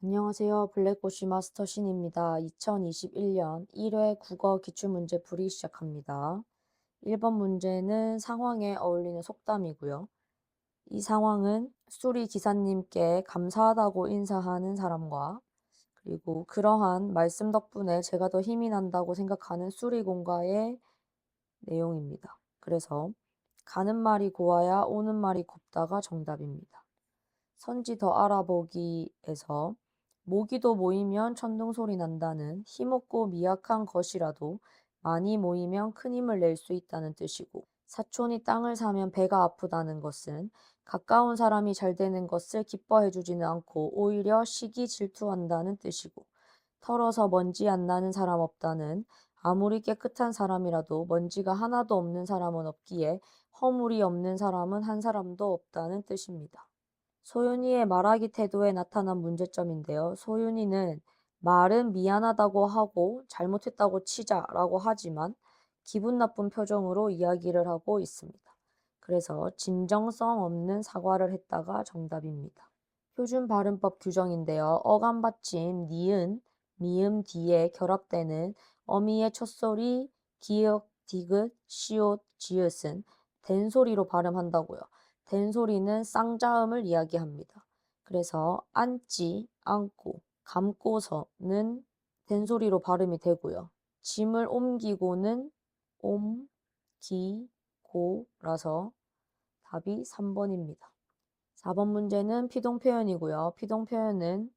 안녕하세요. 블랙고시 마스터 신입니다. 2021년 1회 국어 기출문제 풀이 시작합니다. 1번 문제는 상황에 어울리는 속담이고요. 이 상황은 수리 기사님께 감사하다고 인사하는 사람과 그리고 그러한 말씀 덕분에 제가 더 힘이 난다고 생각하는 수리공과의 내용입니다. 그래서 가는 말이 고와야 오는 말이 곱다가 정답입니다. 선지 더 알아보기에서 모기도 모이면 천둥소리 난다는 힘없고 미약한 것이라도 많이 모이면 큰 힘을 낼 수 있다는 뜻이고, 사촌이 땅을 사면 배가 아프다는 것은 가까운 사람이 잘 되는 것을 기뻐해 주지는 않고 오히려 시기 질투한다는 뜻이고, 털어서 먼지 안 나는 사람 없다는 아무리 깨끗한 사람이라도 먼지가 하나도 없는 사람은 없기에 허물이 없는 사람은 한 사람도 없다는 뜻입니다. 소윤이의 말하기 태도에 나타난 문제점인데요. 소윤이는 말은 미안하다고 하고 잘못했다고 치자라고 하지만 기분 나쁜 표정으로 이야기를 하고 있습니다. 그래서 진정성 없는 사과를 했다가 정답입니다. 표준 발음법 규정인데요. 어감 받침 니은, 미음 뒤에 결합되는 어미의 첫소리, 기역, 디귿, 시옷, 지읒은 된소리로 발음한다고요. 된소리는 쌍자음을 이야기합니다. 그래서 앉지, 앉고, 감고서는 된소리로 발음이 되고요. 짐을 옮기고는 옴, 기, 고라서 답이 3번입니다. 4번 문제는 피동 표현이고요. 피동 표현은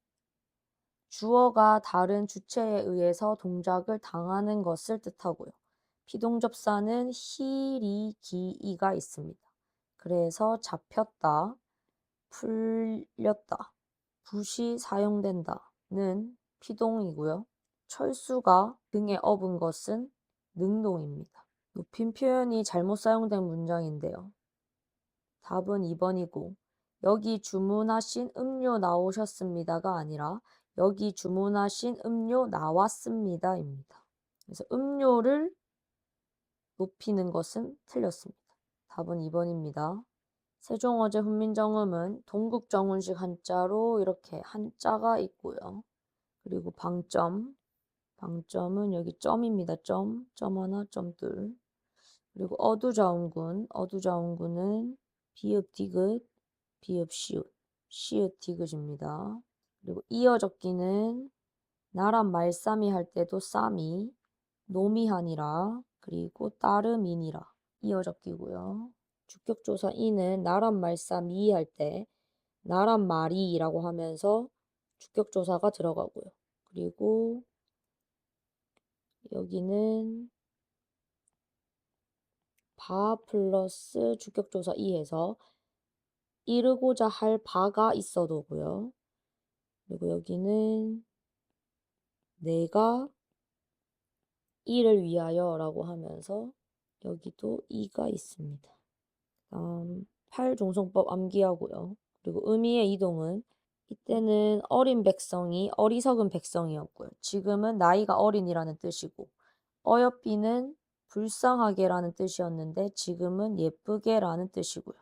주어가 다른 주체에 의해서 동작을 당하는 것을 뜻하고요. 피동접사는 히, 리, 기, 이가 있습니다. 그래서 잡혔다, 풀렸다, 붓이 사용된다는 피동이고요. 철수가 등에 업은 것은 능동입니다. 높임 표현이 잘못 사용된 문장인데요. 답은 2번이고 여기 주문하신 음료 나오셨습니다가 아니라 여기 주문하신 음료 나왔습니다입니다. 그래서 음료를 높이는 것은 틀렸습니다. 답은 2번입니다. 세종어제 훈민정음은 동국정운식 한자로 이렇게 한자가 있고요. 그리고 방점은 여기 점입니다. 점 하나, 점 둘. 그리고 어두자운군은 비읍 디귿, 비읍 시읒, 시읒 디귿입니다. 그리고 이어적기는 나란 말싸미 할 때도 싸미, 노미하니라, 그리고 따름이니라 이어적기고요. 주격조사 이는 나란 말싸미 할 때 나란 말이라고 하면서 주격조사가 들어가고요. 그리고 여기는 바 플러스 주격조사 이해서 이르고자 할 바가 있어도고요. 그리고 여기는 내가 이를 위하여 라고 하면서 여기도 이가 있습니다. 다음 팔종성법 암기하고요. 그리고 의미의 이동은 이때는 어린 백성이 어리석은 백성이었고요. 지금은 나이가 어린이라는 뜻이고 어여삐는 불쌍하게라는 뜻이었는데 지금은 예쁘게라는 뜻이고요.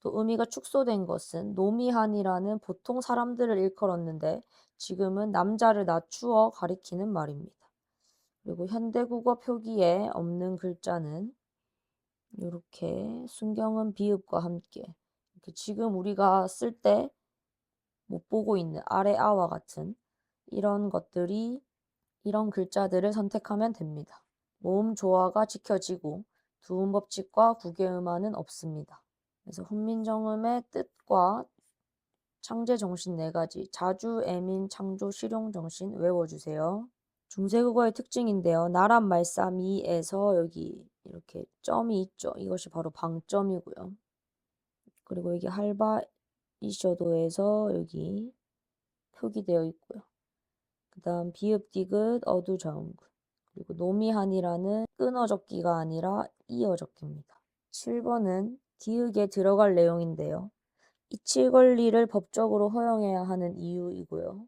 또 의미가 축소된 것은 노미한이라는 보통 사람들을 일컬었는데 지금은 남자를 낮추어 가리키는 말입니다. 그리고 현대국어 표기에 없는 글자는 이렇게 순경은 비읍과 함께 이렇게 지금 우리가 쓸 때 못 보고 있는 아래 아와 같은 이런 것들이 이런 글자들을 선택하면 됩니다. 모음 조화가 지켜지고 두음 법칙과 구개음화는 없습니다. 그래서 훈민정음의 뜻과 창제 정신 4가지, 자주, 애민, 창조, 실용 정신 외워주세요. 중세국어의 특징인데요. 나란 말싸미에서 여기 이렇게 점이 있죠. 이것이 바로 방점이고요. 그리고 여기 할바이셔도에서 여기 표기되어 있고요. 그 다음 비읍 디귿 어두자운군. 그리고 노미한이라는 끊어적기가 아니라 이어적기입니다. 7번은 기역에 들어갈 내용인데요. 이치 권리를 법적으로 허용해야 하는 이유이고요.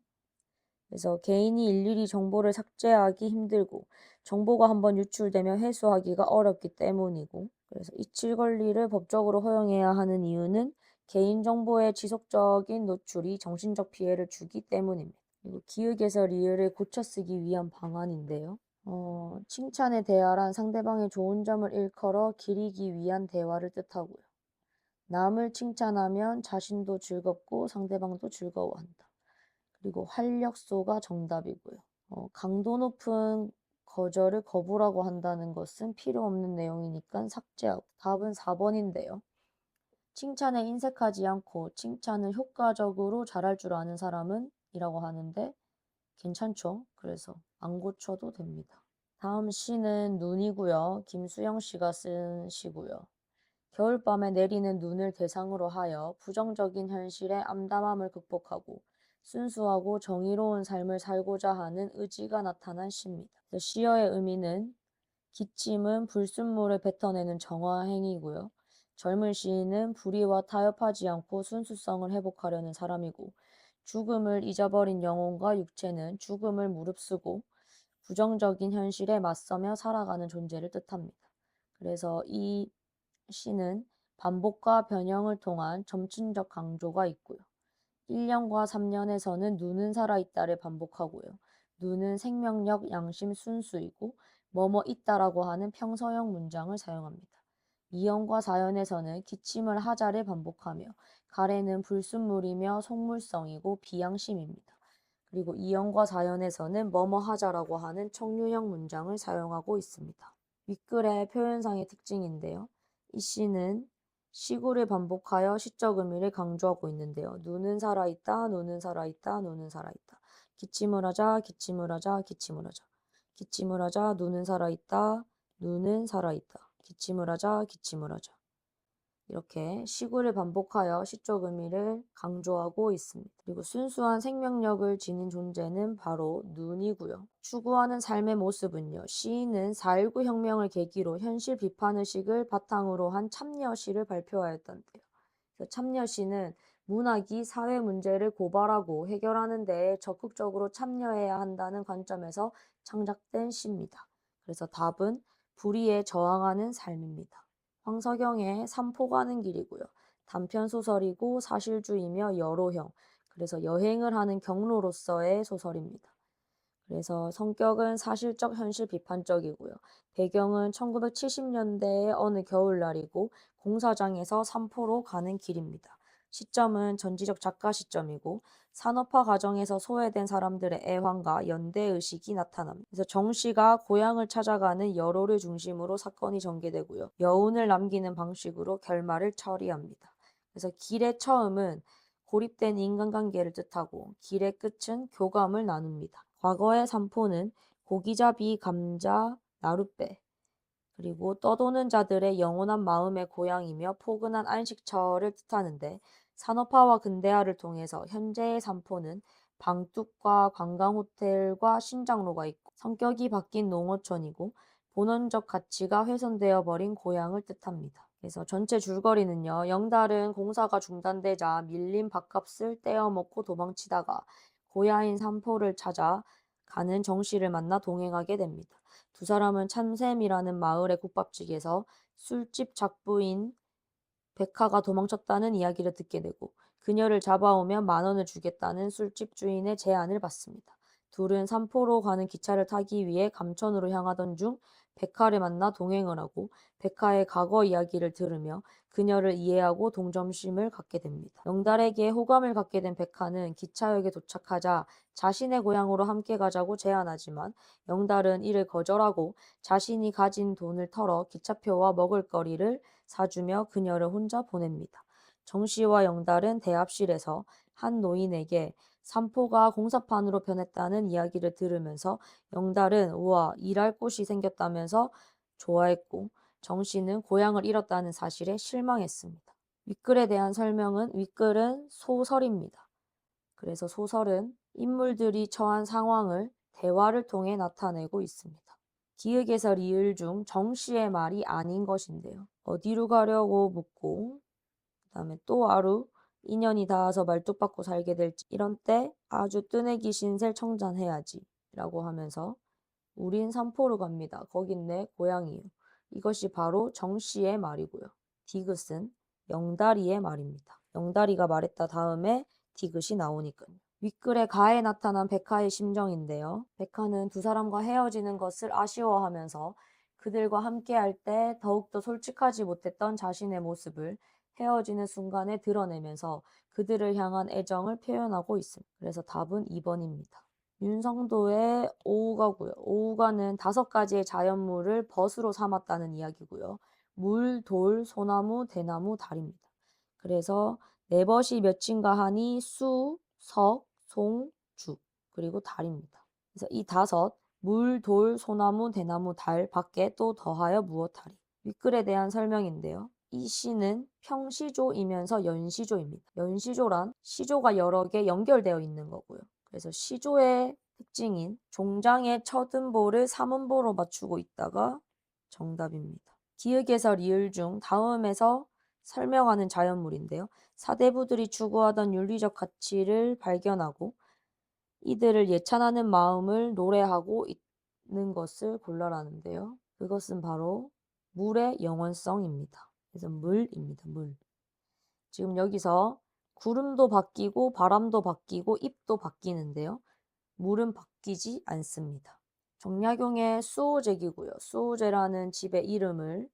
그래서 개인이 일일이 정보를 삭제하기 힘들고 정보가 한번 유출되면 회수하기가 어렵기 때문이고 그래서 이치 권리를 법적으로 허용해야 하는 이유는 개인정보의 지속적인 노출이 정신적 피해를 주기 때문입니다. 그리고 기역에서 리을을 고쳐쓰기 위한 방안인데요. 칭찬의 대화란 상대방의 좋은 점을 일컬어 기리기 위한 대화를 뜻하고요. 남을 칭찬하면 자신도 즐겁고 상대방도 즐거워한다. 그리고 활력소가 정답이고요. 강도 높은 거절을 거부라고 한다는 것은 필요 없는 내용이니까 삭제하고. 답은 4번인데요. 칭찬에 인색하지 않고 칭찬을 효과적으로 잘할 줄 아는 사람은 이라고 하는데 괜찮죠? 그래서 안 고쳐도 됩니다. 다음 시는 눈이고요. 김수영 씨가 쓴 시고요. 겨울밤에 내리는 눈을 대상으로 하여 부정적인 현실의 암담함을 극복하고 순수하고 정의로운 삶을 살고자 하는 의지가 나타난 시입니다. 시어의 의미는 기침은 불순물을 뱉어내는 정화행위고요. 젊은 시인은 불의와 타협하지 않고 순수성을 회복하려는 사람이고 죽음을 잊어버린 영혼과 육체는 죽음을 무릅쓰고 부정적인 현실에 맞서며 살아가는 존재를 뜻합니다. 그래서 이 시는 반복과 변형을 통한 점진적 강조가 있고요. 1년과 3년에서는 누는 살아있다를 반복하고요. 누는 생명력, 양심, 순수이고 뭐뭐 있다라고 하는 평서형 문장을 사용합니다. 2연과 4연에서는 기침을 하자를 반복하며 가래는 불순물이며 속물성이고 비양심입니다. 그리고 2연과 4연에서는 뭐뭐 하자라고 하는 청류형 문장을 사용하고 있습니다. 윗글의 표현상의 특징인데요. 이 시는 시구를 반복하여 시적 의미를 강조하고 있는데요. 누는 살아있다, 누는 살아있다, 누는 살아있다. 기침을 하자, 기침을 하자, 기침을 하자. 기침을 하자, 누는 살아있다, 누는 살아있다. 기침을 하자, 기침을 하자. 이렇게 시구를 반복하여 시적 의미를 강조하고 있습니다. 그리고 순수한 생명력을 지닌 존재는 바로 눈이고요. 추구하는 삶의 모습은요. 시인은 4.19 혁명을 계기로 현실 비판의식을 바탕으로 한 참여시를 발표하였던데요. 참여시는 문학이 사회 문제를 고발하고 해결하는 데에 적극적으로 참여해야 한다는 관점에서 창작된 시입니다. 그래서 답은 불의에 저항하는 삶입니다. 황석영의 삼포 가는 길이고요. 단편 소설이고 사실주의며 여로형, 그래서 여행을 하는 경로로서의 소설입니다. 그래서 성격은 사실적 현실 비판적이고요. 배경은 1970년대의 어느 겨울날이고 공사장에서 삼포로 가는 길입니다. 시점은 전지적 작가 시점이고 산업화 과정에서 소외된 사람들의 애환과 연대의식이 나타납니다. 그래서 정 씨가 고향을 찾아가는 여로를 중심으로 사건이 전개되고요. 여운을 남기는 방식으로 결말을 처리합니다. 그래서 길의 처음은 고립된 인간관계를 뜻하고 길의 끝은 교감을 나눕니다. 과거의 삼포는 고기잡이, 감자, 나룻배, 그리고 떠도는 자들의 영원한 마음의 고향이며 포근한 안식처를 뜻하는데 산업화와 근대화를 통해서 현재의 삼포는 방뚝과 관광호텔과 신장로가 있고 성격이 바뀐 농어촌이고 본원적 가치가 훼손되어 버린 고향을 뜻합니다. 그래서 전체 줄거리는요. 영달은 공사가 중단되자 밀린 밥값을 떼어먹고 도망치다가 고향인 삼포를 찾아 가는 정씨를 만나 동행하게 됩니다. 두 사람은 참샘이라는 마을의 국밥집에서 술집 작부인 백화가 도망쳤다는 이야기를 듣게 되고 그녀를 잡아오면 10,000원을 주겠다는 술집 주인의 제안을 받습니다. 둘은 삼포로 가는 기차를 타기 위해 감천으로 향하던 중 백화를 만나 동행을 하고 백화의 과거 이야기를 들으며 그녀를 이해하고 동정심을 갖게 됩니다. 영달에게 호감을 갖게 된 백화는 기차역에 도착하자 자신의 고향으로 함께 가자고 제안하지만 영달은 이를 거절하고 자신이 가진 돈을 털어 기차표와 먹을거리를 사주며 그녀를 혼자 보냅니다. 정씨와 영달은 대합실에서 한 노인에게 삼포가 공사판으로 변했다는 이야기를 들으면서 영달은 우와 일할 곳이 생겼다면서 좋아했고 정씨는 고향을 잃었다는 사실에 실망했습니다. 윗글에 대한 설명은 윗글은 소설입니다. 그래서 소설은 인물들이 처한 상황을 대화를 통해 나타내고 있습니다. 기역에서 리을 중 정씨의 말이 아닌 것인데요. 어디로 가려고 묻고 그다음에 또 하루 인연이 닿아서 말뚝박고 살게 될지 이런 때 아주 뜨내기 신세 청잔해야지 라고 하면서 우린 삼포로 갑니다. 거긴 내 고향이에요. 이것이 바로 정씨의 말이고요. 디귿은 영다리의 말입니다. 영다리가 말했다 다음에 디귿이 나오니까요. 윗글에 가에 나타난 백하의 심정인데요. 백하는 두 사람과 헤어지는 것을 아쉬워하면서 그들과 함께할 때 더욱더 솔직하지 못했던 자신의 모습을 헤어지는 순간에 드러내면서 그들을 향한 애정을 표현하고 있습니다. 그래서 답은 2번입니다. 윤성도의 오우가고요. 오우가는 5가지의 자연물을 벗으로 삼았다는 이야기고요. 물, 돌, 소나무, 대나무, 달입니다. 그래서 네 벗이 몇인가 하니 수, 석, 송, 주, 그리고 달입니다. 그래서 이 5, 물, 돌, 소나무, 대나무, 달 밖에 또 더하여 무엇하리. 윗글에 대한 설명인데요. 이 시는 평시조이면서 연시조입니다. 연시조란 시조가 여러 개 연결되어 있는 거고요. 그래서 시조의 특징인 종장의 첫 음보를 3음보로 맞추고 있다가 정답입니다. 기역에서 리을 중 다음에서 설명하는 자연물인데요. 사대부들이 추구하던 윤리적 가치를 발견하고 이들을 예찬하는 마음을 노래하고 있는 것을 골라라는데요. 그것은 바로 물의 영원성입니다. 그래서 물입니다. 물. 지금 여기서 구름도 바뀌고 바람도 바뀌고 잎도 바뀌는데요. 물은 바뀌지 않습니다. 정약용의 수호제기고요. 수호제라는 집의 이름을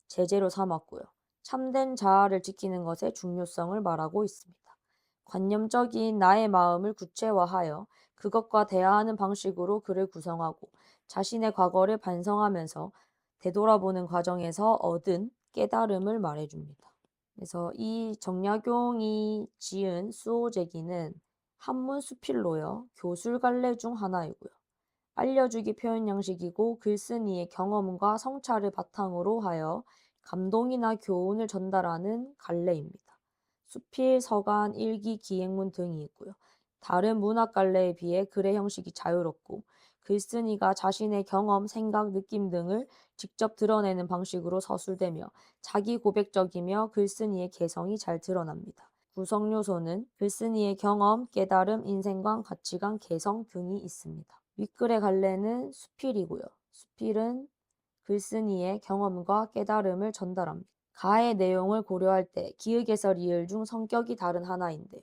제재로 삼았고요. 참된 자아를 지키는 것의 중요성을 말하고 있습니다. 관념적인 나의 마음을 구체화하여 그것과 대화하는 방식으로 글을 구성하고 자신의 과거를 반성하면서 되돌아보는 과정에서 얻은 깨달음을 말해줍니다. 그래서 이 정약용이 지은 수호제기는 한문 수필로요. 교술갈래 중 하나이고요. 알려주기 표현 양식이고 글쓴이의 경험과 성찰을 바탕으로 하여 감동이나 교훈을 전달하는 갈래입니다. 수필, 서간, 일기, 기행문 등이 있고요. 다른 문학 갈래에 비해 글의 형식이 자유롭고 글쓴이가 자신의 경험, 생각, 느낌 등을 직접 드러내는 방식으로 서술되며 자기 고백적이며 글쓴이의 개성이 잘 드러납니다. 구성 요소는 글쓴이의 경험, 깨달음, 인생관, 가치관, 개성 등이 있습니다. 윗글의 갈래는 수필이고요. 수필은 글쓴이의 경험과 깨달음을 전달합니다. 가의 내용을 고려할 때 기역에서 리을 중 성격이 다른 하나인데요.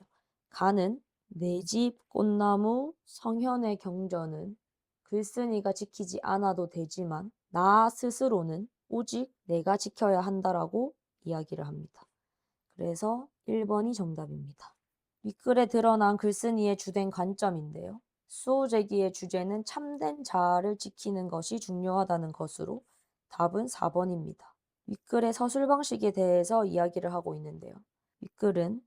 가는 내 집, 꽃나무, 성현의 경전은 글쓴이가 지키지 않아도 되지만 나 스스로는 오직 내가 지켜야 한다라고 이야기를 합니다. 그래서 1번이 정답입니다. 윗글에 드러난 글쓴이의 주된 관점인데요. 수호제기의 주제는 참된 자아를 지키는 것이 중요하다는 것으로 답은 4번입니다. 윗글의 서술 방식에 대해서 이야기를 하고 있는데요. 윗글은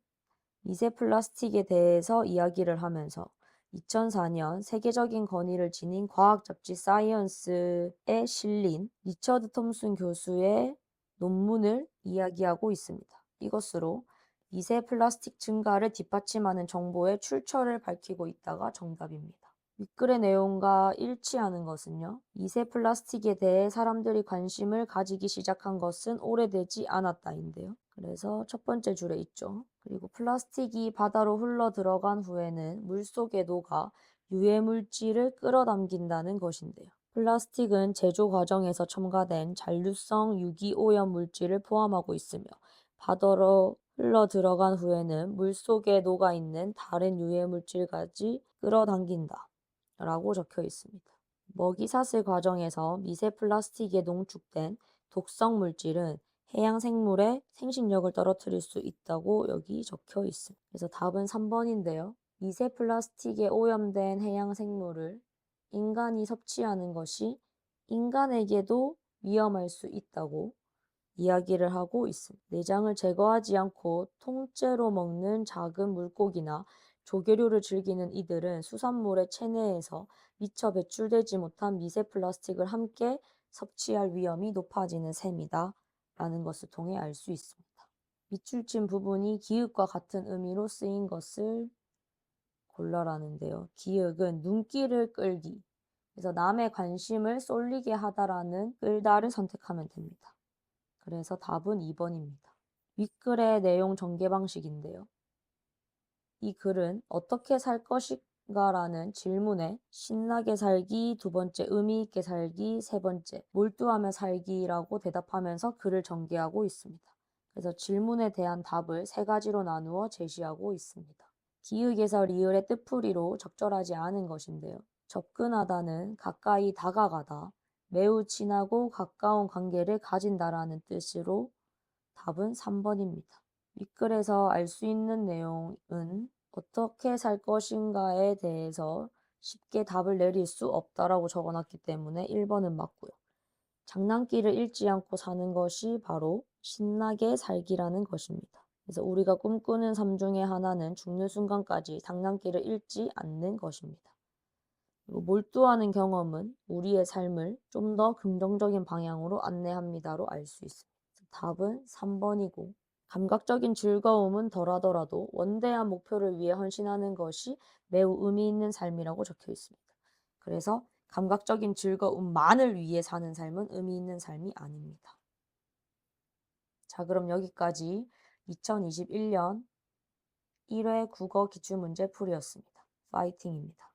미세 플라스틱에 대해서 이야기를 하면서 2004년 세계적인 권위를 지닌 과학 잡지 사이언스에 실린 리처드 톰슨 교수의 논문을 이야기하고 있습니다. 이것으로 미세 플라스틱 증가를 뒷받침하는 정보의 출처를 밝히고 있다가 정답입니다. 윗글의 내용과 일치하는 것은요. 미세 플라스틱에 대해 사람들이 관심을 가지기 시작한 것은 오래되지 않았다인데요. 그래서 첫 번째 줄에 있죠. 그리고 플라스틱이 바다로 흘러 들어간 후에는 물속에 녹아 유해 물질을 끌어당긴다는 것인데요. 플라스틱은 제조 과정에서 첨가된 잔류성 유기오염 물질을 포함하고 있으며 바다로 흘러 들어간 후에는 물속에 녹아있는 다른 유해 물질까지 끌어당긴다 라고 적혀 있습니다. 먹이 사슬 과정에서 미세 플라스틱에 농축된 독성 물질은 해양 생물의 생식력을 떨어뜨릴 수 있다고 여기 적혀 있습니다. 그래서 답은 3번인데요. 미세 플라스틱에 오염된 해양 생물을 인간이 섭취하는 것이 인간에게도 위험할 수 있다고 이야기를 하고 있습니다. 내장을 제거하지 않고 통째로 먹는 작은 물고기나 조개류를 즐기는 이들은 수산물의 체내에서 미처 배출되지 못한 미세 플라스틱을 함께 섭취할 위험이 높아지는 셈이다 라는 것을 통해 알 수 있습니다. 밑줄 친 부분이 기역과 같은 의미로 쓰인 것을 골라라는데요. 기역은 눈길을 끌기, 그래서 남의 관심을 쏠리게 하다라는 끌다를 선택하면 됩니다. 그래서 답은 2번입니다. 윗글의 내용 전개 방식인데요. 이 글은 어떻게 살 것인가라는 질문에 신나게 살기, 두 번째 의미 있게 살기, 세 번째 몰두하며 살기라고 대답하면서 글을 전개하고 있습니다. 그래서 질문에 대한 답을 세 가지로 나누어 제시하고 있습니다. 기역에서 리을의 뜻풀이로 적절하지 않은 것인데요. 접근하다는 가까이 다가가다, 매우 친하고 가까운 관계를 가진다라는 뜻으로 답은 3번입니다. 윗글에서 알 수 있는 내용은 어떻게 살 것인가에 대해서 쉽게 답을 내릴 수 없다라고 적어놨기 때문에 1번은 맞고요. 장난기를 잃지 않고 사는 것이 바로 신나게 살기라는 것입니다. 그래서 우리가 꿈꾸는 삶 중에 하나는 죽는 순간까지 장난기를 잃지 않는 것입니다. 그리고 몰두하는 경험은 우리의 삶을 좀 더 긍정적인 방향으로 안내합니다로 알 수 있습니다. 답은 3번이고 감각적인 즐거움은 덜하더라도 원대한 목표를 위해 헌신하는 것이 매우 의미 있는 삶이라고 적혀 있습니다. 그래서 감각적인 즐거움만을 위해 사는 삶은 의미 있는 삶이 아닙니다. 자, 그럼 여기까지 2021년 1회 국어 기출문제 풀이였습니다. 파이팅입니다.